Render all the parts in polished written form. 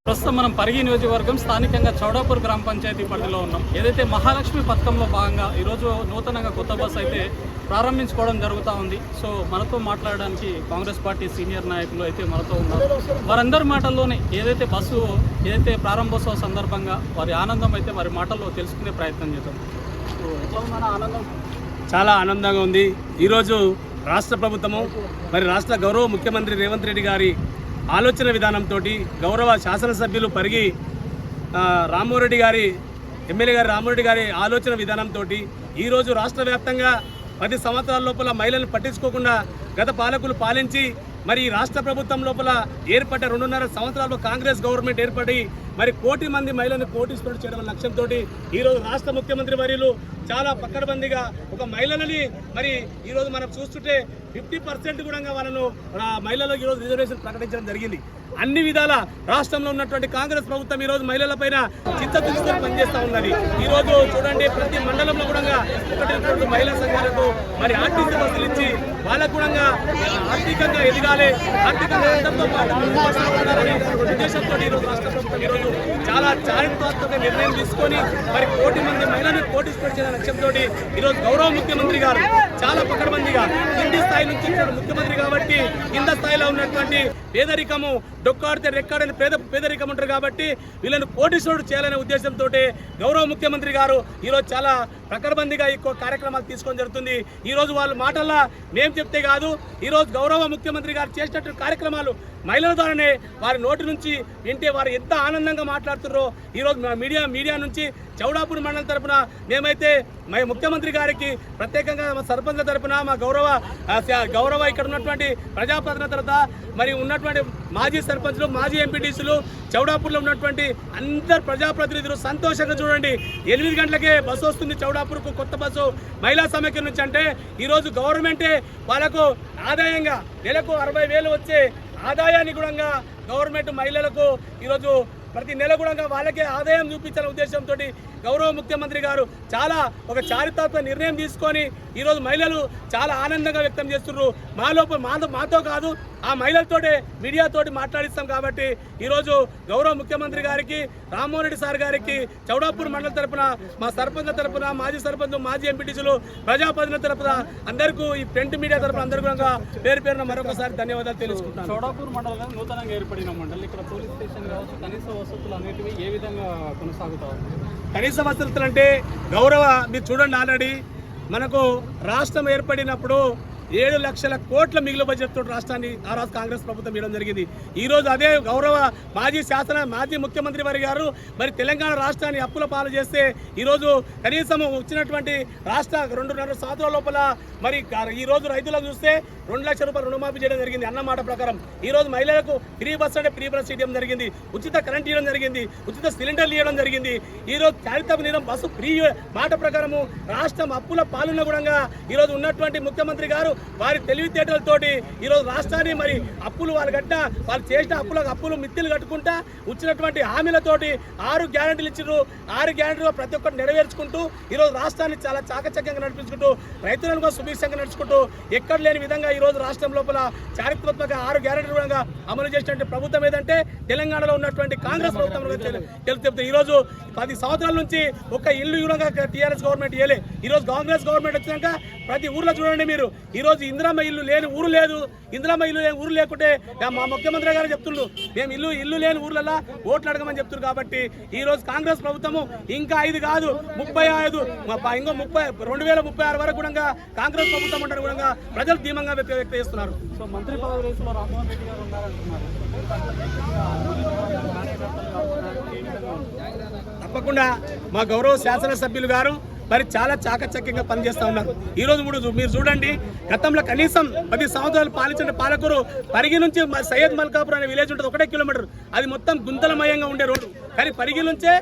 ప్రస్తుతం మనం పరిగి నియోజకవర్గం స్థానికంగా చౌడాపూర్ గ్రామ పంచాయతీ పరిధిలో ఉన్నాం. ఏదైతే మహాలక్ష్మి పథకంలో భాగంగా ఈరోజు నూతనంగా కొత్త బస్సు అయితే ప్రారంభించుకోవడం జరుగుతూ ఉంది. సో మనతో మాట్లాడడానికి కాంగ్రెస్ పార్టీ సీనియర్ నాయకులు అయితే మనతో ఉన్నారు. వారందరి మాటల్లోనే ఏదైతే ప్రారంభోత్సవ సందర్భంగా వారి ఆనందం అయితే వారి మాటల్లో తెలుసుకునే ప్రయత్నం చేద్దాం. సో ఎట్లా ఉందన్న ఆనందం? చాలా ఆనందంగా ఉంది. ఈరోజు రాష్ట్ర ప్రభుత్వము రాష్ట్ర గౌరవ ముఖ్యమంత్రి రేవంత్ రెడ్డి గారి ఆలోచన విధానంతో గౌరవ శాసనసభ్యులు పరిగి రామ్మోహన్ గారి ఎమ్మెల్యే గారి రామ్మోహన్ గారి ఆలోచన విధానంతో ఈరోజు రాష్ట్ర వ్యాప్తంగా 10 సంవత్సరాల లోపల మహిళలను పట్టించుకోకుండా గత పాలకులు పాలించి రాష్ట్ర ప్రభుత్వం లోపల ఏర్పడ్డ 2.5 సంవత్సరాల్లో కాంగ్రెస్ గవర్నమెంట్ ఏర్పడి 1 కోటి మంది మహిళలను కోటీశ్వరుడు చేయడం లక్ష్యంతో ఈరోజు రాష్ట్ర ముఖ్యమంత్రి వర్యులు చాలా పక్కడబందిగా ఒక మహిళలని ఈరోజు మనం చూస్తుంటే 50% కూడా వాళ్ళను మహిళలకు ఈరోజు రిజర్వేషన్ ప్రకటించడం జరిగింది. అన్ని విధాల రాష్ట్రంలో ఉన్నటువంటి కాంగ్రెస్ ప్రభుత్వం ఈరోజు మహిళలపైన చిత్తశుద్ధితో పనిచేస్తూ ఉన్నది. ఈరోజు చూడండి, ప్రతి మండలంలో కూడా 1-2 మహిళా సంఘాలకు ఆర్టీసీ బస్సులు ఇచ్చి వాళ్ళకు కూడా ఆర్థికంగా ఎదగాలి, ఆర్థికంగా అందరితో పాటు ఉద్దేశంతో ఈరోజు రాష్ట్ర ప్రభుత్వం ఈరోజు చాలా చారిత్రాత్మక నిర్ణయం తీసుకొని 1 కోటి మంది మహిళలను కోటీశ్వరుడు చేసిన లక్ష్యంతో ఈరోజు గౌరవ ముఖ్యమంత్రి గారు చాలా పకడ్బందీగా కింది స్థాయి నుంచి ముఖ్యమంత్రి కాబట్టి కింద స్థాయిలో ఉన్నటువంటి పేదరికము డొక్కాడితే రెక్కాడని పేదరికం ఉంటారు కాబట్టి వీళ్ళని కోటీశ్వరుడు చేయాలనే ఉద్దేశంతో గౌరవ ముఖ్యమంత్రి గారు ఈరోజు చాలా పకడ్బందీగా ఎక్కువ కార్యక్రమాలు తీసుకోవడం జరుగుతుంది. ఈరోజు వాళ్ళ మాటల్లో మేము చెప్తే కాదు, ఈరోజు గౌరవ ముఖ్యమంత్రి గారు చేసినటువంటి కార్యక్రమాలు మహిళల ద్వారానే వారి నోటి నుంచి వింటే వారు ఎంత ఆనందంగా మాట్లాడుతున్నారో ఈరోజు మీడియా నుంచి చౌడాపూర్ మండలం తరపున మేమైతే ముఖ్యమంత్రి గారికి ప్రత్యేకంగా మా సర్పంచ్ తరపున మా గౌరవ ఇక్కడ ఉన్నటువంటి ప్రజాప్రతినిధులతో ఉన్నటువంటి మాజీ సర్పంచ్లు, మాజీ ఎంపీటీసీలు, చౌడాపూర్లో ఉన్నటువంటి అందరు ప్రజాప్రతినిధులు సంతోషంగా చూడండి. 8 గంటలకే బస్సు వస్తుంది చౌడాపూర్కు, కొత్త బస్సు మహిళా సమైక్యం నుంచి. అంటే ఈరోజు గవర్నమెంటే వాళ్ళకు ఆదాయంగా నెలకు 60,000 వచ్చే ఆదాయాన్ని కూడా గవర్నమెంట్ మహిళలకు ఈరోజు ప్రతి నెల కూడా వాళ్ళకే ఆదాయం చూపించాలనే ఉద్దేశంతో గౌరవ ముఖ్యమంత్రి గారు చాలా ఒక చారిత్రాత్మక నిర్ణయం తీసుకొని ఈరోజు మహిళలు చాలా ఆనందంగా వ్యక్తం చేస్తున్నారు. మాతో కాదు, ఆ మహిళలతోటే మీడియాతోటి మాట్లాడిస్తాం. కాబట్టి ఈరోజు గౌరవ ముఖ్యమంత్రి గారికి, రామ్మోహన్ రెడ్డి సార్ గారికి చౌడాపూర్ మండలం తరపున, మా సర్పంచ్ తరపున, మాజీ సర్పంచ్, మాజీ ఎంపీటీసీలు, ప్రజాప్రతినిధుల తరపున అందరికీ, ఈ ప్రింట్ మీడియా తరపున అందరికీ కూడా పేరున మరొకసారి ధన్యవాదాలు తెలుసుకుంటాను. చౌడాపూర్ మండలం నూతనంగా ఏర్పడిన మండలి, ఇక్కడ పోలీస్ స్టేషన్ కావచ్చు, కనీస వసతులు అనేటివి ఏ విధంగా కొనసాగుతాయి? కనీస వసతులు అంటే మీరు చూడండి, ఆల్రెడీ మనకు రాష్ట్రం ఏర్పడినప్పుడు 7 లక్షల కోట్ల మిగులు బడ్జెట్ తోటి రాష్ట్రాన్ని ఆ రోజు కాంగ్రెస్ ప్రభుత్వం ఇవ్వడం జరిగింది. ఈరోజు అదే గౌరవ మాజీ ముఖ్యమంత్రి వారి గారు తెలంగాణ రాష్ట్రాన్ని అప్పుల పాలు చేస్తే ఈరోజు కనీసం వచ్చినటువంటి రాష్ట్ర 2.5 సంవత్సరాల లోపల ఈరోజు రైతులకు చూస్తే 2 లక్షల రూపాయలు రుణమాఫీ చేయడం జరిగింది అన్నమాట ప్రకారం. ఈరోజు మహిళలకు ఫ్రీ బస్ అంటే ఫ్రీ బస్ ఇవ్వడం జరిగింది, ఉచిత కరెంట్ ఇవ్వడం జరిగింది, ఉచిత సిలిండర్లు ఇవ్వడం జరిగింది. ఈరోజు చారిత్రక నిర్ణయం బస్సు ఫ్రీ మాట ప్రకారము రాష్ట్రం అప్పుల పాలన కూడా ఈరోజు ఉన్నటువంటి ముఖ్యమంత్రి గారు వారి తెలివితేటలతోటి ఈరోజు రాష్ట్రాన్ని అప్పులు వాళ్ళు చేసిన అప్పులు మిత్తిలు కట్టుకుంటా వచ్చినటువంటి హామీలతోటి 6 గ్యారెంటీలు ఇచ్చారు. 6 గ్యారెంటీలు ప్రతి ఒక్కటి నెరవేర్చుకుంటూ ఈరోజు రాష్ట్రాన్ని చాలా చాకచక్యంగా నడిపించుకుంటూ, రైతులను కూడా సుభిక్షంగా నడుచుకుంటూ ఎక్కడ లేని విధంగా ఈరోజు రాష్ట్రం లోపల చారిత్రాత్మక 6 గ్యారెంటీలు కూడా అమలు చేసినటువంటి ప్రభుత్వం ఏదంటే తెలంగాణలో ఉన్నటువంటి కాంగ్రెస్ ప్రభుత్వం చెప్తే ఈరోజు 10 సంవత్సరాల నుంచి ఒక ఇల్లు కూడా టీఆర్ఎస్ గవర్నమెంట్ ఇవ్వలే. ఈరోజు కాంగ్రెస్ గవర్నమెంట్ వచ్చినాక ప్రతి ఊర్లో చూడండి మీరు, ఈరోజు ఇందిరమ్మ ఇల్లు లేని ఊరు లేదు. ఇందిరమ్మ ఇల్లు లేని ఊరు లేకుంటే మా ముఖ్యమంత్రి గారు చెప్తుండ్రు, మేము ఇల్లు లేని ఊర్లలో ఓట్లు అడగమని చెప్తున్నారు. కాబట్టి ఈరోజు కాంగ్రెస్ ప్రభుత్వము ఇంకా 5 కాదు 35 ఇంకో 2036 వరకు కూడా కాంగ్రెస్ ప్రభుత్వం ఉంటారు కూడా ప్రజలు ధీమంగా వ్యక్తం చేస్తున్నారు. సో మంత్రి పదవి రేసులో రామ్మోహన్ రెడ్డి గారు ఉన్నారంటున్నారు. తప్పకుండా మా గౌరవ శాసనసభ్యులు గారు చాలా చాకచక్యంగా పనిచేస్తూ ఉన్నారు. ఈరోజు మీరు చూడండి, గతంలో కనీసం 10 సంవత్సరాలు పాలించిన పాలకురు పరిగి నుంచి సయ్యద్ మల్కాపూర్ అనే విలేజ్ ఉంటుంది, 1 కిలోమీటర్, అది మొత్తం గుంతలమయంగా ఉండే రోడ్డు. కానీ పరిగి నుంచే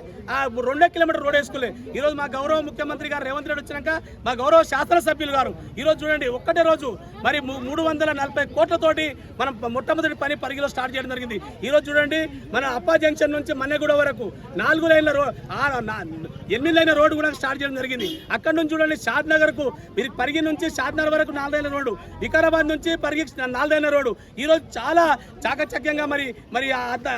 2 కిలోమీటర్ రోడ్ వేసుకోలేదు. ఈరోజు మా గౌరవ ముఖ్యమంత్రి గారు రేవంత్ రెడ్డి వచ్చినాక మా గౌరవ శాసనసభ్యులు గారు ఈరోజు చూడండి ఒక్కటే రోజు మరి 340 కోట్లతోటి మనం మొట్టమొదటి పని పరిగిలో స్టార్ట్ చేయడం జరిగింది. ఈరోజు చూడండి మన అప్పా జంక్షన్ నుంచి మన్నెగూడ వరకు 4 లైన్ల 8 లైన్ల రోడ్డు కూడా స్టార్ట్ చేయడం జరిగింది. అక్కడ నుంచి చూడండి షాద్నగర్కు పరిగి నుంచి షాద్నగర్ వరకు 4 లైన్ల రోడ్డు, వికారాబాద్ నుంచి పరిగి 4 లైన్ల రోడ్డు. ఈరోజు చాలా చాకచక్యంగా మరి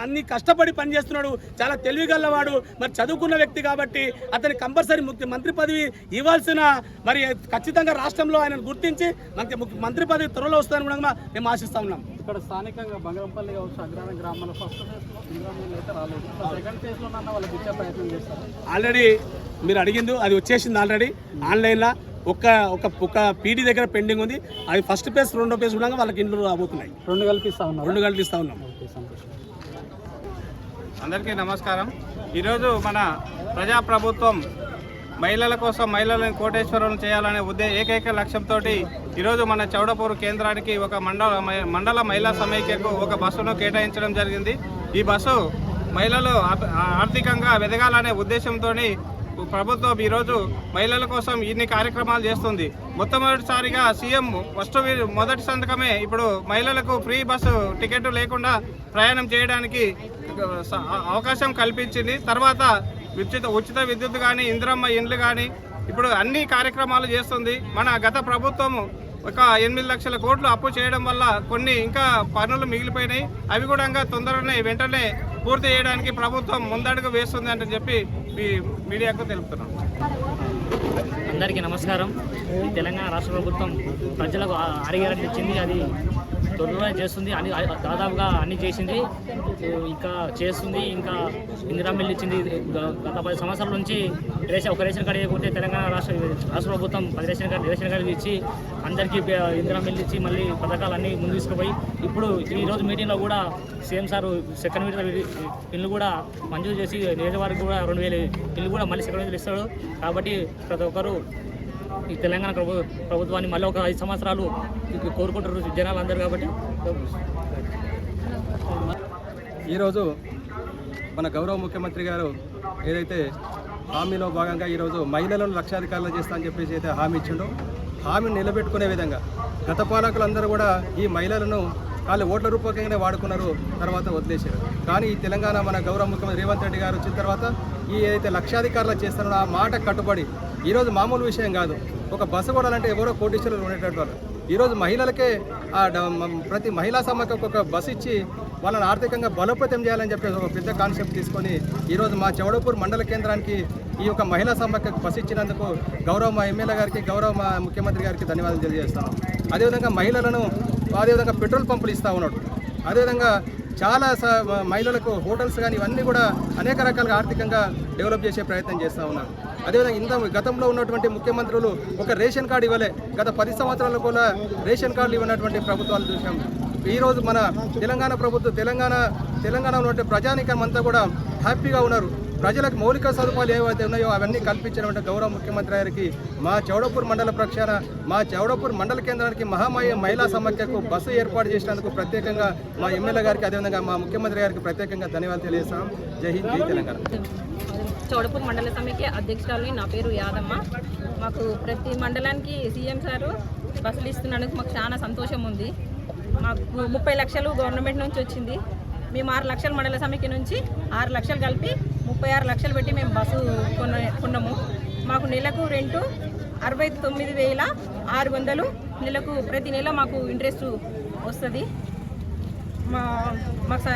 అన్ని కష్టపడి పనిచేస్తున్నాడు. చాలా తెలివిగలవాడు, మరి చదువుకున్న వ్యక్తి కాబట్టి అతని కంపల్సరీ మంత్రి పదవి ఇవ్వాల్సిన మరి ఖచ్చితంగా రాష్ట్రంలో ఆయన గుర్తించి మంత్రి పదవి త్వరలో వస్తుందని కూడా మేము ఆశిస్తా ఉన్నాం. ఇక్కడ స్థానికంగా బంగారంపల్లి కావచ్చు, అగ్రహారం గ్రామాల ఫస్ట్ ఫేజ్లో ఇందిరామిల్లు అయితే రాలేదు. సెకండ్ ఫేజ్లో వాళ్ళకి ఇచ్చే ప్రయత్నం చేస్తారు. ఆల్రెడీ మీరు అడిగింది అది వచ్చేసింది. ఆల్రెడీ ఆన్లైన్లో ఒక పీడీ దగ్గర పెండింగ్ ఉంది. అది ఫస్ట్ ఫేజ్ 2వ ఫేజ్ కూడా వాళ్ళకి ఇండ్లు రాబోతున్నాయి. 2 కల్పిస్తా ఉన్నాం. అందరికీ నమస్కారం. ఈరోజు మన ప్రజాప్రభుత్వం మహిళల కోసం మహిళలను కోటేశ్వరం చేయాలనే ఏకైక లక్ష్యంతో ఈరోజు మన చౌడపూర్ కేంద్రానికి ఒక మండల మహిళా సమైక్యకు ఒక బస్సును కేటాయించడం జరిగింది. ఈ బస్సు మహిళలు ఆర్థికంగా ఎదగాలనే ఉద్దేశంతో ప్రభుత్వం ఈరోజు మహిళల కోసం ఇన్ని కార్యక్రమాలు చేస్తుంది. మొట్టమొదటిసారిగా సీఎం మొదటి సంతకమే ఇప్పుడు మహిళలకు ఫ్రీ బస్సు టికెట్ లేకుండా ప్రయాణం చేయడానికి అవకాశం కల్పించింది. తర్వాత ఉచిత విద్యుత్ కానీ, ఇందిరమ్మ ఇండ్లు కానీ ఇప్పుడు అన్ని కార్యక్రమాలు చేస్తుంది. మన గత ప్రభుత్వం ఒక 8 లక్షల కోట్లు అప్పు చేయడం వల్ల కొన్ని ఇంకా పనులు మిగిలిపోయినాయి. అవి కూడా తొందరనే వెంటనే పూర్తి చేయడానికి ప్రభుత్వం ముందడుగు వేస్తుంది అని చెప్పి మీడియాకు తెలుపుతున్నాం. అందరికీ నమస్కారం. తెలంగాణ రాష్ట్ర ప్రభుత్వం ప్రజలకు అడిగారని ఇచ్చింది, అది త్వరలో చేస్తుంది. అని దాదాపుగా అన్ని చేసింది, ఇంకా చేస్తుంది. ఇంకా ఇందిరామిల్లు ఇచ్చింది. గత 10 సంవత్సరాల నుంచి ఒక రేషన్ కార్డు ఇవ్వకపోతే తెలంగాణ రాష్ట్ర ప్రభుత్వం 10 రేషన్ కార్డు ఇచ్చి అందరికీ ఇందిరామిల్లు ఇచ్చి మళ్ళీ పథకాలన్నీ ముందు తీసుకుపోయి ఇప్పుడు ఈరోజు మీటింగ్లో కూడా సీఎం సార్ సెకండ్ విడత ఇల్లు కూడా మంజూరు చేసి నియోజకవర్గం కూడా 2000 ఇల్లు కూడా మళ్ళీ సెకండ్ విడతలు ఇస్తాడు. కాబట్టి ప్రతి ఒక్కరు ఈ తెలంగాణ ప్రభుత్వాన్ని మళ్ళీ ఒక 5 సంవత్సరాలు కోరుకుంటారు జనాలు అందరూ. కాబట్టి ఈరోజు మన గౌరవ ముఖ్యమంత్రి గారు ఏదైతే హామీలో భాగంగా ఈరోజు మహిళలను లక్షాధికారులు చేస్తా అని చెప్పేసి అయితే హామీ ఇచ్చిండో, హామీని నిలబెట్టుకునే విధంగా గత పాలకులందరూ కూడా ఈ మహిళలను వాళ్ళు ఓట్ల రూపకంగానే వాడుకున్నారు, తర్వాత వదిలేశారు. కానీ ఈ తెలంగాణ మన గౌరవ ముఖ్యమంత్రి రేవంత్ రెడ్డి గారు వచ్చిన తర్వాత ఈ ఏదైతే లక్షాధికారులు చేస్తున్నారో ఆ మాట కట్టుబడి ఈరోజు మామూలు విషయం కాదు. ఒక బస్సు కొనాలంటే ఎవరో కోటీశ్వరులు ఉండేటట్టు వాళ్ళు ఈరోజు మహిళలకే ప్రతి మహిళా సమాఖ్యకు ఒక బస్సు ఇచ్చి వాళ్ళని ఆర్థికంగా బలోపేతం చేయాలని చెప్పేసి ఒక పెద్ద కాన్సెప్ట్ తీసుకొని ఈరోజు మా చౌడపూర్ మండల కేంద్రానికి ఈ యొక్క మహిళా సమాఖ్యకు బస్సు ఇచ్చినందుకు గౌరవ మా ఎమ్మెల్యే గారికి, గౌరవ మా ముఖ్యమంత్రి గారికి ధన్యవాదాలు తెలియజేస్తాను. అదేవిధంగా మహిళలను అదేవిధంగా పెట్రోల్ పంపులు ఇస్తూ ఉన్నాడు. అదేవిధంగా చాలా మహిళలకు హోటల్స్ కానీ ఇవన్నీ కూడా అనేక రకాలుగా ఆర్థికంగా డెవలప్ చేసే ప్రయత్నం చేస్తూ ఉన్నారు. అదేవిధంగా గతంలో ఉన్నటువంటి ముఖ్యమంత్రులు ఒక రేషన్ కార్డు ఇవ్వలే. గత 10 సంవత్సరాలు కూడా రేషన్ కార్డులు ఇవ్వనటువంటి ప్రభుత్వాలు చూసాం. ఈరోజు మన తెలంగాణ ప్రభుత్వం తెలంగాణలో ఉన్నటువంటి ప్రజానీకం అంతా కూడా హ్యాపీగా ఉన్నారు. ప్రజలకు మౌలిక సదుపాయాలు ఏవైతే ఉన్నాయో అవన్నీ కల్పించినటువంటి గౌరవ ముఖ్యమంత్రి గారికి మా చౌడపూర్ మండల పక్షాన మా చౌడపూర్ మండల కేంద్రానికి మహిళా సమాఖ్యకు బస్సు ఏర్పాటు చేసినందుకు ప్రత్యేకంగా మా ఎమ్మెల్యే గారికి అదేవిధంగా మా ముఖ్యమంత్రి గారికి ప్రత్యేకంగా ధన్యవాదాలు తెలియజేస్తాం. జై హింద్, జై తెలంగాణ. చౌడపూర్ మండల సమైక్య అధ్యక్షురాలు, నా పేరు యాదమ్మ. మాకు ప్రతి మండలానికి సీఎం సారు బస్సులు ఇస్తున్నందుకు మాకు చాలా సంతోషం ఉంది. మాకు 30 లక్షలు గవర్నమెంట్ నుంచి వచ్చింది. మేము 6 లక్షల మండల సమైక్య నుంచి 6 లక్షలు కలిపి 36 లక్షలు పెట్టి మేము బస్సు కొన్నాము. మాకు నెలకు రెంటు 69,600 నెలకు, ప్రతి నెల మాకు ఇంట్రెస్ట్ వస్తుంది. మాకు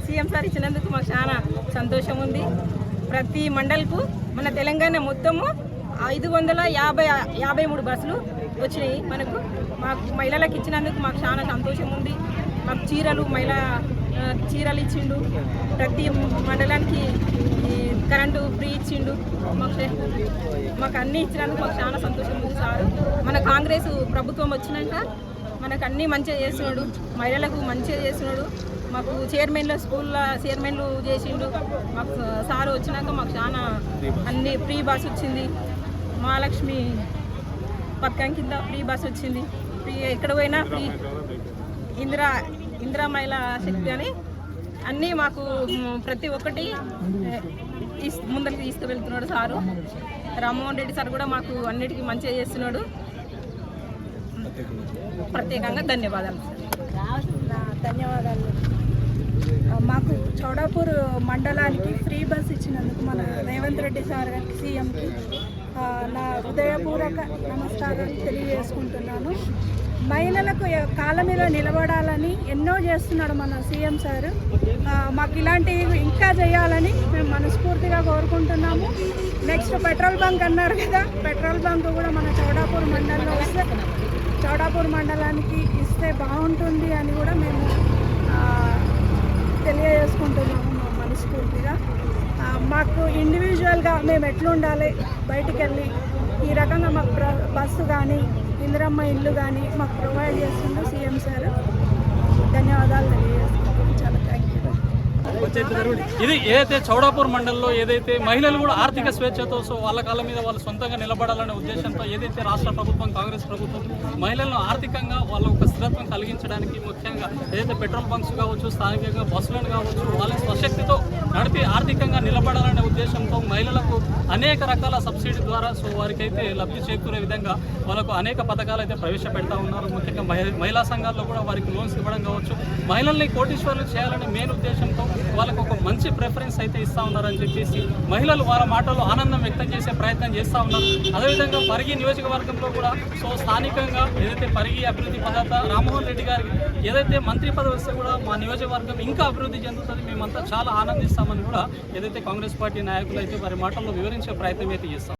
సీఎం సార్ ఇచ్చినందుకు మాకు చాలా సంతోషం ఉంది. ప్రతి మండల్కు మన తెలంగాణ మొత్తము 553 బస్సులు వచ్చినాయి మనకు. మాకు మహిళలకు ఇచ్చినందుకు మాకు చాలా సంతోషం ఉంది. మాకు చీరలు ఇచ్చిండు. ప్రతి మండలానికి కరెంటు ఫ్రీ ఇచ్చిండు. మాకు అన్నీ ఇచ్చినందుకు మాకు చాలా సంతోషం ఉంది సార్. మన కాంగ్రెస్ ప్రభుత్వం వచ్చినాక మనకు అన్నీ మంచిగా చేస్తున్నాడు, మహిళలకు మంచిగా చేస్తున్నాడు. మాకు స్కూల్లో చైర్మన్లు చేసిండు. మాకు సార్ వచ్చినాక మాకు చాలా అన్ని ఫ్రీ బస్ వచ్చింది. మహాలక్ష్మి పథకం కింద ఫ్రీ బస్ వచ్చింది. ఫ్రీ ఎక్కడ పోయినా ఫ్రీ. ఇందిరా మహిళా శక్తి అని అన్నీ మాకు ప్రతి ఒక్కటి ముందరికి తీసుకువెళ్తున్నాడు సారు. రామ్మోహన్ రెడ్డి సార్ కూడా మాకు అన్నిటికీ మంచిగా చేస్తున్నాడు. ప్రత్యేకంగా ధన్యవాదాలు సార్. ధన్యవాదాలు. మాకు చౌడాపూర్ మండలానికి ఫ్రీ బస్ ఇచ్చినందుకు మన రేవంత్ రెడ్డి సార్ గారికి సీఎంకి నా హృదయపూర్వక నమస్కారాలు తెలియజేసుకుంటున్నాను. మహిళలకు కాళ్ళ మీద నిలబడాలని ఎన్నో చేస్తున్నాడు మన సీఎం సార్. మాకు ఇలాంటివి ఇంకా చేయాలని మేము మనస్ఫూర్తిగా కోరుకుంటున్నాము. నెక్స్ట్ పెట్రోల్ బంక్ అన్నారు కదా, పెట్రోల్ బంక్ కూడా మన చౌడాపూర్ మండలంలో వస్తే చౌడాపూర్ మండలానికి ఇస్తే బాగుంటుంది అని కూడా మేము తెలియజేసుకుంటున్నాము మనస్ఫూర్తిగా. మాకు ఇండివిజువల్గా మేము ఎట్లుండాలి, బయటికి వెళ్ళి ఈ రకంగా మాకు బస్సు కానీ ఇందిరమ్మ ఇల్లు కానీ మాకు ప్రొవైడ్ చేస్తుండే సీఎం సార్. ధన్యవాదాలు తెలియజేస్తున్నాము. చాలా థ్యాంక్ యూ. ఇది ఏదైతే చౌడాపూర్ మండలంలో ఏదైతే మహిళలు కూడా ఆర్థిక స్వేచ్ఛతో సో వాళ్ళ కాళ్ళ మీద వాళ్ళు సొంతంగా నిలబడాలనే ఉద్దేశంతో ఏదైతే రాష్ట్ర ప్రభుత్వం కాంగ్రెస్ ప్రభుత్వం మహిళలను ఆర్థికంగా వాళ్ళ ఒక స్థిరత్వం కలిగించడానికి ముఖ్యంగా ఏదైతే పెట్రోల్ బంక్స్ కావచ్చు, స్థానికంగా బస్సులను కావచ్చు, వాళ్ళ స్వశక్తితో నడిపి ఆర్థికంగా నిలబడాలనే ఉద్దేశంతో మహిళలకు అనేక రకాల సబ్సిడీ ద్వారా సో వారికైతే లబ్ధి చేకూరే విధంగా వాళ్ళకు అనేక పథకాలు అయితే ప్రవేశపెడతా ఉన్నారు. ముఖ్యంగా మహిళా సంఘాల్లో కూడా వారికి లోన్స్ ఇవ్వడం కావచ్చు, మహిళల్ని కోటీశ్వరులు చేయాలనే మెయిన్ ఉద్దేశంతో వాళ్ళకు ఒక మంచి ప్రిఫరెన్స్ అయితే ఇస్తూ ఉన్నారని చెప్పేసి మహిళలు వాళ్ళ మాటల్లో ఆనందం వ్యక్తం చేసే ప్రయత్నం చేస్తూ ఉన్నారు. అదేవిధంగా పరిగి నియోజకవర్గంలో కూడా సో స్థానికంగా ఏదైతే పరిగి అభివృద్ధి పదార్థ రామ్మోహన్ రెడ్డి గారికి ఏదైతే మంత్రి పదవి వస్తే కూడా మా నియోజకవర్గం ఇంకా అభివృద్ధి చెందుతుంది, మేమంతా చాలా ఆనందిస్తామని కూడా ఏదైతే కాంగ్రెస్ పార్టీ నాయకులు అయితే వారి మాటల్లో వివరించే ప్రయత్నం అయితే చేస్తాం.